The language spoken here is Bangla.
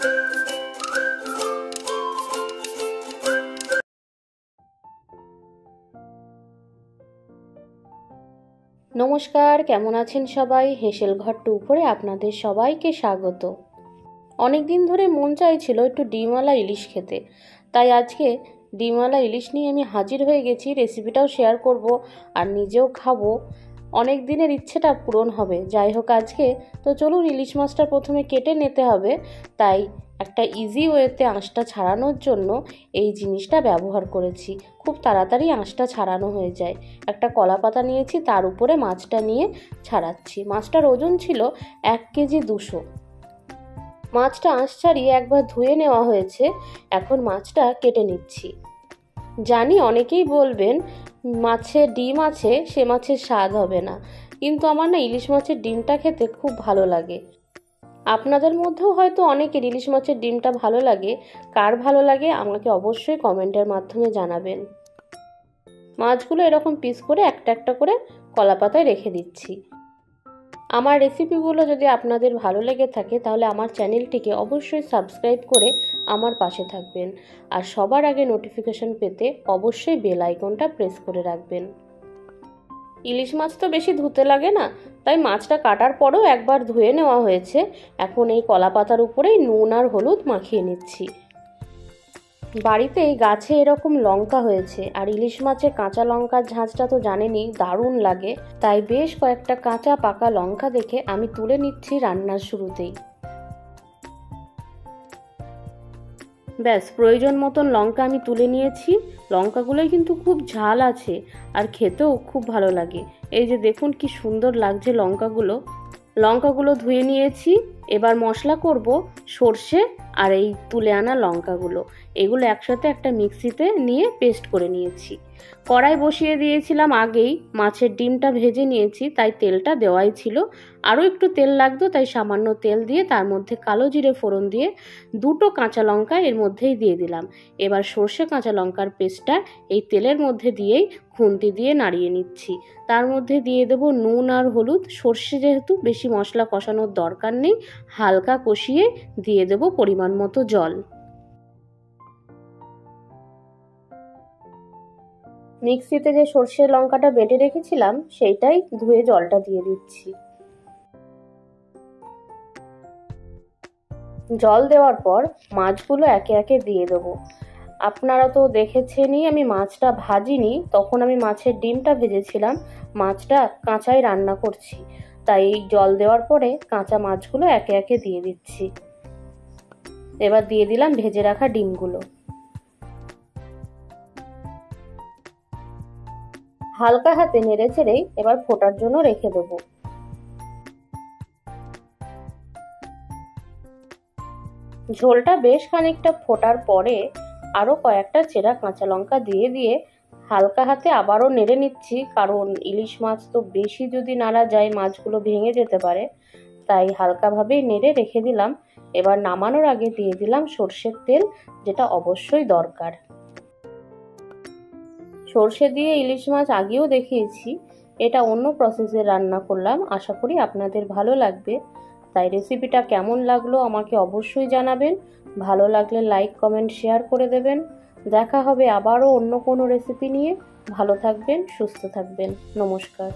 নমস্কার, কেমন আছেন সবাই? হেসেল ঘর টু উপরে আপনাদের সবাইকে স্বাগত। অনেক দিন ধরে মন চাইছিল একটু ডিমওয়ালা ইলিশ খেতে, তাই আজকে ডিমওয়ালা ইলিশ নিয়ে আমি হাজির হয়ে গেছি। রেসিপিটাও শেয়ার করব আর নিজেও খাবো। অনেক দিনের ইচ্ছেটা পূরণ হবে। যাই হোক, আজকে তো চলুন, ইলিশ মাছটা প্রথমে কেটে নিতে হবে। তাই একটা ইজি ওয়েতে আঁশটা ছাড়ানোর জন্য এই জিনিসটা ব্যবহার করেছি। খুব তাড়াতাড়ি আঁশটা ছাড়ানো হয়ে যায়। একটা কলা পাতা নিয়েছি, তার উপরে মাছটা নিয়ে ছাড়াচ্ছি। মাছটার ওজন ছিল 1 কেজি 200। মাছটা আঁশ ছাড়িয়ে একবার ধুয়ে নেওয়া হয়েছে। এখন মাছটা কেটে নিচ্ছি। জানি অনেকেই বলবেন মাছে ডিম আছে, সে মাছের স্বাদ হবে না, কিন্তু আমার না ইলিশ মাছের ডিমটা খেতে খুব ভালো লাগে। আপনাদের মধ্যেও হয়তো অনেকের ইলিশ মাছের ডিমটা ভালো লাগে। কার ভালো লাগে আমাকে অবশ্যই কমেন্টের মাধ্যমে জানাবেন। মাছগুলো এরকম পিস করে একটা একটা করে কলা পাতায় রেখে দিচ্ছি। আমার রেসিপিগুলো যদি আপনাদের ভালো লেগে থাকে তাহলে আমার চ্যানেলটিকে অবশ্যই সাবস্ক্রাইব করে আমার পাশে থাকবেন, আর সবার আগে নোটিফিকেশন পেতে অবশ্যই বেল আইকনটা প্রেস করে রাখবেন। ইলিশ মাছ তো বেশি ধুতে লাগে না, তাই মাছটা কাটার পরেও একবার ধুয়ে নেওয়া হয়েছে। এখন এই কলা পাতার উপরেই নুন আর হলুদ মাখিয়ে নিচ্ছি। বাড়িতেই গাছে এরকম লঙ্কা হয়েছে, আর ইলিশ মাছে কাঁচা লঙ্কার ঝাঁঝটা তো জানেনই দারুণ লাগে। তাই বেশ কয়েকটা কাঁচা পাকা লঙ্কা দেখে আমি তুলে নিচ্ছি রান্নার শুরুতেই। ব্যাস, প্রয়োজন মতন লঙ্কা আমি তুলে নিয়েছি। লঙ্কাগুলোই কিন্তু খুব ঝাল আছে আর খেতেও খুব ভালো লাগে। এই যে দেখুন কি সুন্দর লাগছে লঙ্কাগুলো ধুয়ে নিয়েছি। এবার মশলা করব সর্ষে আর এই তুলে আনা লঙ্কাগুলো, এগুলো একসাথে একটা মিক্সিতে নিয়ে পেস্ট করে নিয়েছি। কড়াই বসিয়ে দিয়েছিলাম আগেই, মাছের ডিমটা ভেজে নিয়েছি, তাই তেলটা দেওয়াই ছিল। আরও একটু তেল লাগতো, তাই সামান্য তেল দিয়ে তার মধ্যে কালো জিরে ফোড়ন দিয়ে 2টো কাঁচা লঙ্কা এর মধ্যেই দিয়ে দিলাম। এবার সর্ষে কাঁচা লঙ্কার পেস্টটা এই তেলের মধ্যে দিয়েই খুন্তি দিয়ে নাড়িয়ে নিচ্ছি। তার মধ্যে দিয়ে দেবো নুন আর হলুদ। সর্ষে যেহেতু বেশি মশলা কষানোর দরকার নেই, হালকা কষিয়ে দিয়ে দেবো পরিমাণ মতো জল। মিক্সিতে যে সর্ষে লঙ্কাটা বেটে রেখেছিলাম সেইটাই ধুয়ে জলটা দিয়ে দিচ্ছি। জল দেওয়ার পর মাছগুলো একে একে দিয়ে দেবো। আপনারা তো দেখেছেনই আমি মাছটা ভাজিনি, তখন আমি মাছের ডিমটা ভেজেছিলাম, মাছটা কাঁচাই রান্না করছি। তাই জল দেওয়ার পরে কাঁচা মাছগুলো একে একে দিয়ে দিচ্ছি। এবার দিয়ে দিলাম ভেজে রাখা ডিমগুলো। হালকা হাতে নেড়ে চেড়েই এবার ফোটার জন্য রেখে দেবো। ঝোলটা বেশ খানিকটা ফোটার পরে আরও কয়েকটা চেরা কাঁচা লঙ্কা দিয়ে হালকা হাতে আবারও নেড়ে নিচ্ছি, কারণ ইলিশ মাছ তো বেশি যদি নাড়া যায় মাছগুলো ভেঙে যেতে পারে। তাই হালকাভাবেই নেড়ে রেখে দিলাম। এবার নামানোর আগে দিয়ে দিলাম সর্ষের তেল, যেটা অবশ্যই দরকার। সর্ষে দিয়ে ইলিশ মাছ আগেও দেখিয়েছি, এটা অন্য প্রসেসে রান্না করলাম, আশা করি আপনাদের ভালো লাগবে। তাই রেসিপিটা কেমন লাগলো আমাকে অবশ্যই জানাবেন। ভালো লাগলে লাইক কমেন্ট শেয়ার করে দেবেন। দেখা হবে আবারও অন্য কোনো রেসিপি নিয়ে। ভালো থাকবেন, সুস্থ থাকবেন। নমস্কার।